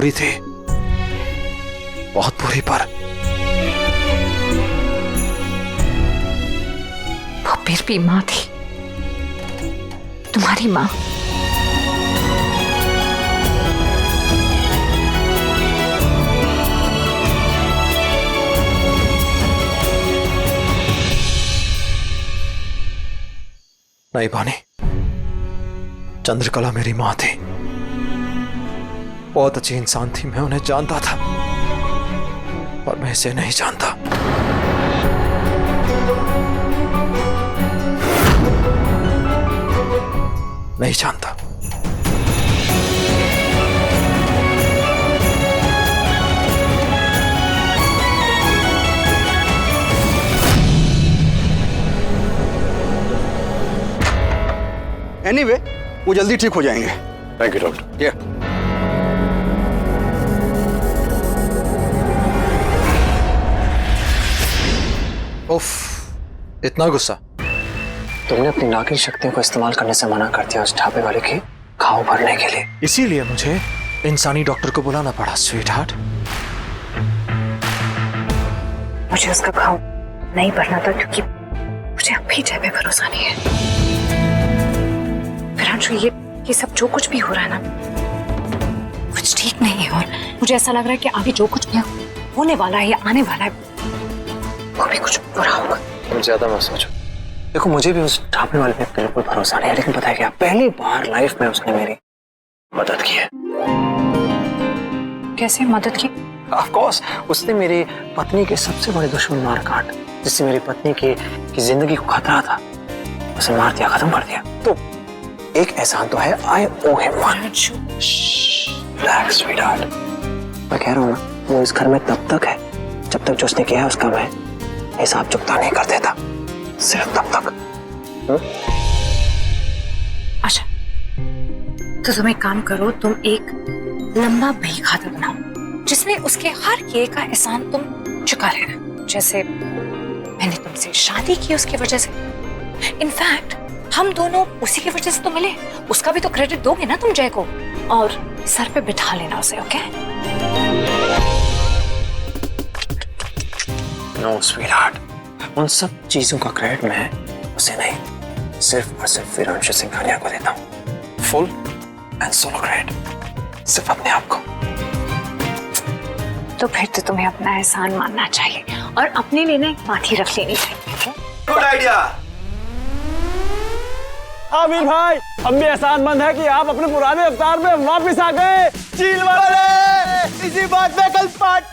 बुरी थी, बहुत बुरी, पर वो फिर भी माँ थी, तुम्हारी माँ। नहीं भानी, चंद्रकला मेरी माँ थी, बहुत अच्छी इंसान थी, मैं उन्हें जानता था, पर मैं इसे नहीं जानता। नहीं जानता। एनीवे, वो जल्दी ठीक हो जाएंगे। Thank you doctor. उफ, इतना गुस्सा? तुमने अपनी नागिन शक्तियों को इस्तेमाल करने से मना कर दिया उस ढाबे वाले के घाव भरने के लिए। इसीलिए मुझे इंसानी डॉक्टर को बुलाना पड़ा, स्वीट हार्ट। मुझे उसका घाव नहीं भरना था क्योंकि मुझे अब भी जय पे भरोसा नहीं है। विरांशु, ये सब जो कुछ भी हो रहा है ना, कुछ ठीक नहीं है, और मुझे ऐसा लग रहा है कि आगे जो कुछ भी होने वाला है या आने वाला है वो भी कुछ बुरा होगा। तुम ज्यादा मत सोचो। देखो, मुझे भी उस ढाबे वाले पे बिल्कुल भरोसा नहीं है, लेकिन पता है क्या, पहली बार लाइफ में उसने मेरी मदद की है। कैसे मदद की? ऑफ कोर्स, उसने मेरी पत्नी के सबसे बड़े दुश्मन मार काट, जिससे मेरी पत्नी की जिंदगी को खतरा था, उसे मार दिया, खत्म कर दिया। तो एक एहसान तो है, आई ओ हिम वन। Relax sweetheart. मैं कह रहा हूँ ना, वो इस घर में तब तक है जब तक जो उसने किया है उसका मैं हिसाब चुकता नहीं कर देता, सिर्फ तब तक। अच्छा, तो तुम एक काम करो, तुम एक लंबा बही खाता बनाओ जिसमें उसके हर किए का एहसान तुम चुका लेना। जैसे मैंने तुमसे शादी की उसकी वजह से, इनफैक्ट हम दोनों उसी की वजह से तो मिले, उसका भी तो क्रेडिट दोगे ना तुम जय को, और सर पे बिठा लेना उसे। ओके? नो स्वीटहार्ट, उन सब चीजों का क्रेडिट मैं उसे नहीं, सिर्फ और सिर्फ विरांशु सिंघानिया को देता हूँ। फुल एंड सोलो क्रेडिट सिर्फ अपने आप को। तो फिर तो तुम्हें अपना एहसान मानना चाहिए और अपने लिए एक माथी रख लेनी चाहिए। Good idea. आमिर भाई, हम भी एहसानमंद है कि आप अपने पुराने अवतार में वापस आ गए। चील वाले, इसी बात पे कल पार्टी।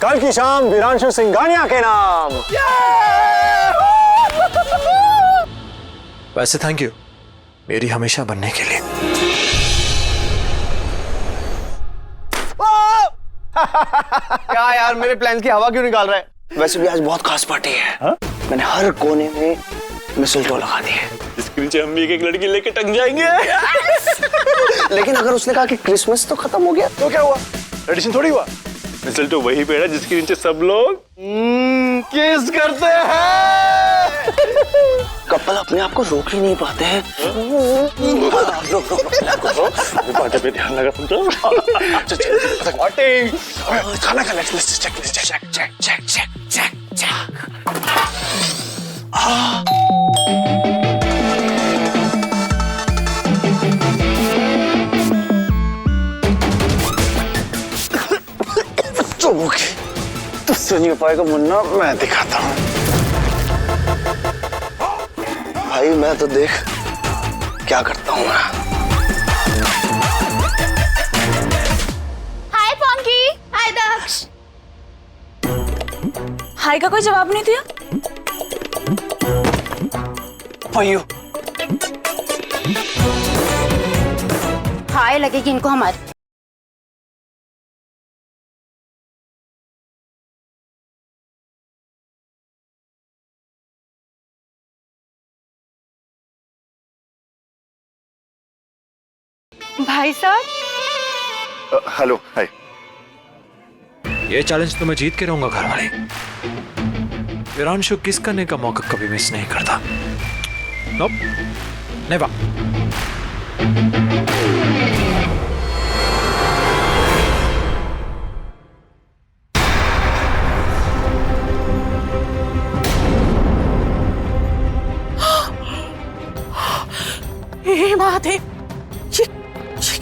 कल की शाम विरांशु सिंघानिया के नाम। वैसे थैंक यू मेरी हमेशा बनने के लिए। क्या यार, मेरे प्लान की हवा क्यों निकाल रहा है? वैसे भी आज बहुत खास पार्टी है। हा? मैंने हर कोने में मिसलटो लगा दी है, इसके नीचे हम भी एक लड़की लेके टंग जाएंगे। लेकिन अगर उसने कहा कि क्रिसमस तो खत्म हो गया तो क्या हुआ? ट्रेडिशन थोड़ी हुआ। मिसलटो वही पेड़ है जिसके नीचे सब लोग किस करते हैं। कपल अपने आप को रोक ही नहीं पाते हैं। पार्टी पे ध्यान लगा तुम तो। खाना खा, लेट्स चेक। तुझसे नहीं हो पाएगा मुन्ना, मैं दिखाता हूँ। भाई मैं तो देख क्या करता हूँ मैं। हाय पंकी, हाय दक्ष। हाय का कोई जवाब नहीं दिया। भाइयों, हाय लगेगी इनको हमारी। भाई साहब। हेलो, हाय। ये चैलेंज तो मैं जीत के रहूंगा घर वाले। विरांशु किस करने का मौका कभी मिस नहीं करता। नोप, नेवर।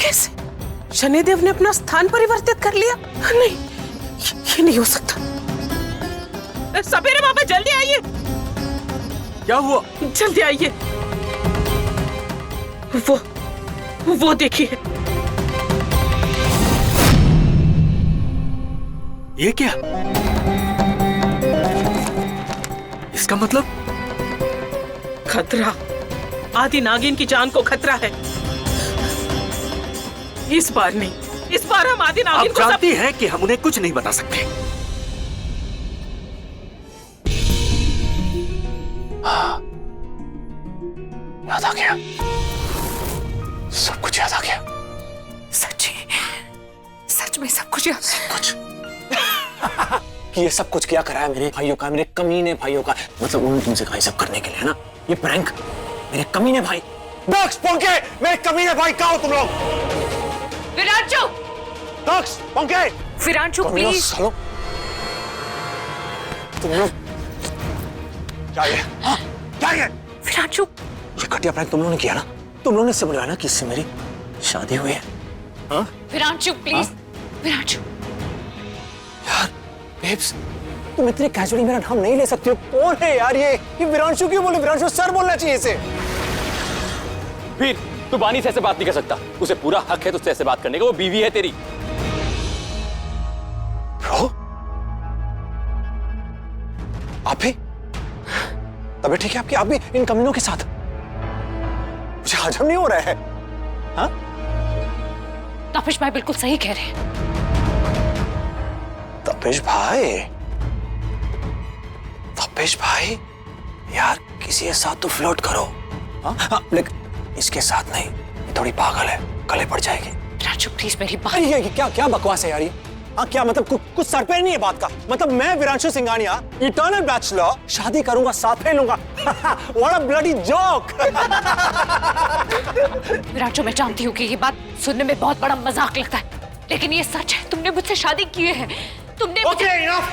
कैसे? शनिदेव ने अपना स्थान परिवर्तित कर लिया? नहीं, ये नहीं हो सकता। सवेरे बाबा जल्दी आइए। क्या हुआ? जल्दी आइए। वो देखिए। ये क्या? इसका मतलब? खतरा। आदि नागिन की जान को खतरा है। इस बार नहीं, इस बार हम आदि नागिन आप को जानती हैं कि हम उन्हें कुछ नहीं बता सकते। याद आ गया, सब कुछ याद आ गया। सच में सब कुछ याद। कुछ कि ये सब कुछ क्या करा है मेरे भाइयों का, मेरे कमीने भाइयों का। मतलब उन्होंने तुमसे कहा सब करने के लिए, है ना? ये प्रैंक मेरे कमीने भाई। दक्ष, पंके, मेरे कमीने भाई कहाँ हो तुम लोग? विरांशु! दक्ष, पंके, विरांशु प्लीज। हेलो, तुम लोग क्या ये? हाँ, क्या ये? विरांशु! ये घटिया प्रैंक तुम लोगों ने किया ना? तुम लोगों ने इससे बुलाया ना कि इससे मेरी शादी हुई है? हाँ? विरांशु प्लीज। विरांशु! यार बेब्स, तुम इतने कैजुअली मेरा नाम नहीं ले सकती हो। कौन है यार ये विरांशु क्यों बोले? विरांशु सर बोलना चाहिए इसे। फिर तू बानी से ऐसे बात नहीं कर सकता। उसे पूरा हक है तुझसे ऐसे बात करने का, वो बीवी है तेरी। ब्रो, आप भी तबीयत ठीक है आपकी? आप भी इन कमीनों के साथ? मुझे हजम नहीं हो रहा है। हाँ? तपिश भाई बिल्कुल सही कह रहे हैं। तपेश भाई, तपेश भाई, यार किसी के साथ तो फ्लर्ट करो। हाँ, लेकिन इसके साथ नहीं, ये थोड़ी पागल है, गले पड़ जाएगी। विरांशु प्लीज मेरी बात। ये क्या बकवास है यार ये? हाँ, क्या मतलब कुछ सर पे नहीं है बात का? मतलब मैं विरांशु सिंघानिया इटर्नल बैचलर शादी करूंगा, साथ में लूंगा। What a bloody joke! Viranshu मैं जानती हूँ कि ये बात सुनने में बहुत बड़ा मजाक लगता है, लेकिन ये सच है। तुमने मुझसे शादी की है। तुमने Okay, enough.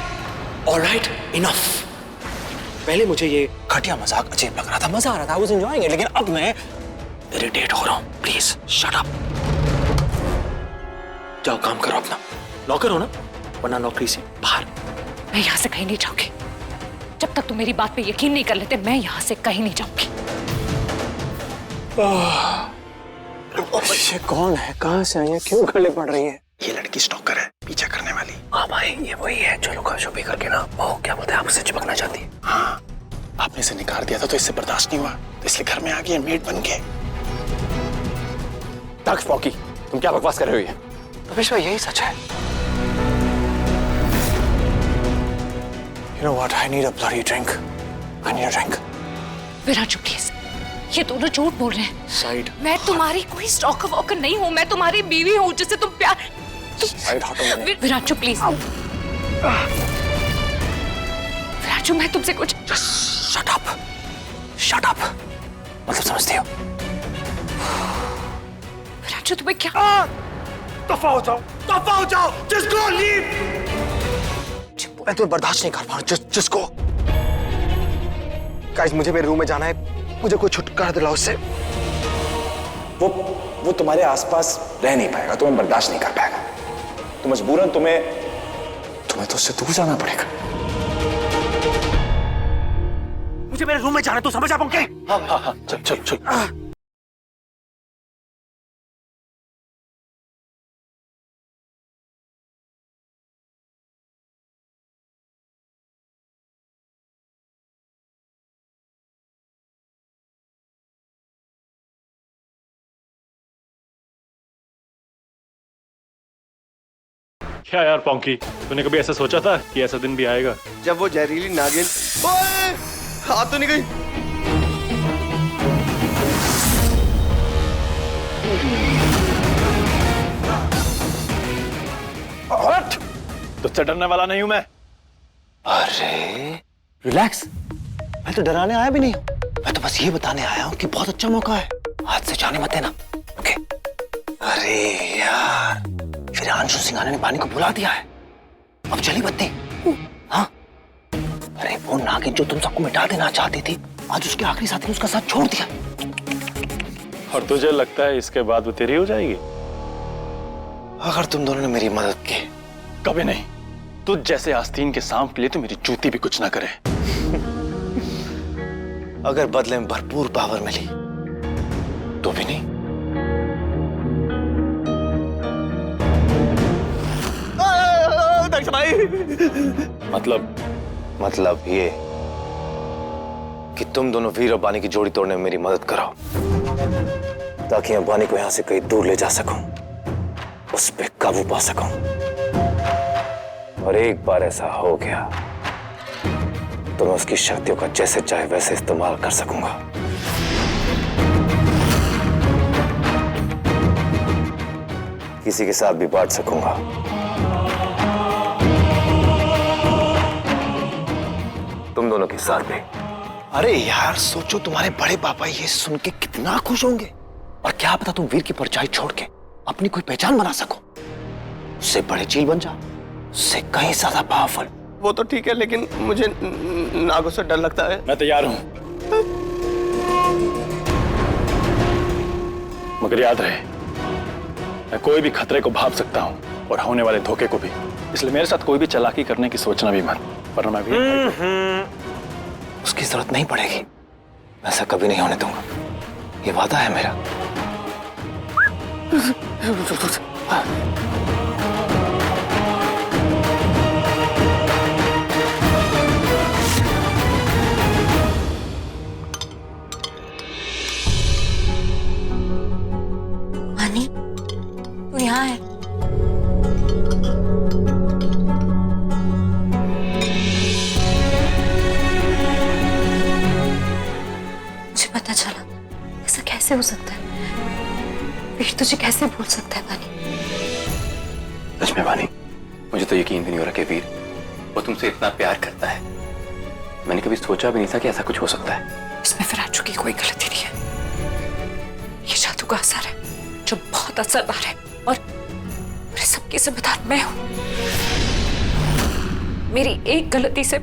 All right, enough. पहले मुझे ये घटिया मजाक अजीब लग रहा था, मजा आ रहा था, I was enjoying it, लेकिन अब मैं इरिटेट हो रहा हूँ। Please shut up. जाओ काम करो अपना। नौकर हो ना, वरना नौकरी से बाहर। मैं यहाँ से कहीं नहीं जाऊंगी जब तक तुम मेरी बात पे यकीन नहीं कर लेते। मैं यहाँ से कहीं नहीं जाऊंगी। ये कौन है? कहाँ से आई है? क्यों गले पड़ रही है? ये लड़की स्टॉकर है, पीछा करने वाली। हाँ भाई, ये वही है जो लुका छुपी करके ना वो क्या बोलते हैं, आपसे चिपकना चाहती है। हाँ, आपने इसे निकाल दिया था तो इससे बर्दाश्त नहीं हुआ, तो इसलिए घर में आ गई है मेड बन के। दक्ष, पॉकी, तुम क्या बकवास कर रहे हो ये? तपेश भाई, यही सच है। You know what? I need a bloody drink. I need a drink. Viranshu please, ये दोनों झूठ बोल रहे हैं। साइड। मैं तुम्हारी कोई स्टॉकर वॉकर नहीं हूँ। मैं तुम्हारी बीवी हूँ जिसे तुम प्यार। साइड हटो। विरांशु प्लीज। विरांशु मैं तुमसे कुछ। Shut up. Shut up. मतलब समझती हो? विरांशु तुम्हें क्या? दफा हो जाओ, just go, leave. मैं तो बर्दाश्त नहीं कर पा रहा। just go. गाइस, मुझे मेरे रूम में जाना है। मुझे कोई छुटकारा दिलाओ उससे। वो तुम्हारे आसपास रह नहीं पाएगा, तुम्हें बर्दाश्त नहीं कर पाएगा, तो मजबूरन तुम्हें तो उससे दूर जाना पड़ेगा। मुझे मेरे रूम में जाना, तू समझ आ पंके? हाँ, चल। क्या यार पॉन्की, तूने कभी ऐसा सोचा था कि ऐसा दिन भी आएगा? जब वो जहरीली नागिन। ओए, हाथ तो नहीं गई। तुझसे डरने वाला नहीं हूं मैं। अरे रिलैक्स, मैं तो डराने आया भी नहीं हूँ। मैं तो बस ये बताने आया हूँ कि बहुत अच्छा मौका है, हाथ से जाने मत देना। ओके? अरे यार, विरांशु सिंघानिया ने बानी को बुला दिया है। अब चली बत्ती। हाँ, अरे वो नागिन जो तुम सबको मिटा देना चाहती थी, आज उसके आखिरी साथी ने उसका साथ छोड़ दिया। और तुझे लगता है इसके बाद वो तेरी हो जाएगी? अगर तुम दोनों ने मेरी मदद की। कभी नहीं। तुझ जैसे आस्तीन के सांप के लिए तो मेरी जूती भी कुछ ना करे। अगर बदले में भरपूर पावर मिली तो भी नहीं। दक्ष भाई, मतलब ये कि तुम दोनों वीर और बानी की जोड़ी तोड़ने में मेरी मदद कराओ, ताकि मैं बानी को यहां से कहीं दूर ले जा सकूं, उस पे काबू पा सकूं। और एक बार ऐसा हो गया तो मैं उसकी शक्तियों का जैसे चाहे वैसे इस्तेमाल कर सकूंगा। किसी के साथ भी बांट सकूंगा। तुम दोनों के साथ भी। अरे यार सोचो, तुम्हारे बड़े पापा ये सुन के कितना खुश होंगे। और क्या पता तुम वीर की परछाई छोड़ के अपनी कोई पहचान बना सको, उससे बड़े चील बन जाओ, उससे कहीं ज्यादा पावरफुल। वो तो ठीक है, लेकिन मुझे नागों से डर लगता है। मैं तैयार हूं, मगर याद रहे मैं कोई भी खतरे को भाप सकता हूं और होने वाले धोखे को भी। इसलिए मेरे साथ कोई भी चालाकी करने की सोचना भी मत, वरना मैं भी उसकी जरूरत नहीं पड़ेगी। मैं ऐसा कभी नहीं होने दूंगा, ये वादा है मेरा। बानी, तू यहाँ है? मुझे पता चला, ऐसा कैसे हो सकता है? वीर तुझे कैसे भूल सकता है बानी? सच में बानी, मुझे तो यकीन भी नहीं हो रहा कि वीर वो तुमसे इतना प्यार करता है। मैंने कभी सोचा भी नहीं था कि ऐसा कुछ हो सकता है। इसमें विरांशु की कोई गलती नहीं है। ये जादू का असर है जो बहुत असरदार है, और मेरे सबकी जिम्मेदार मैं हूं। मेरी एक गलती से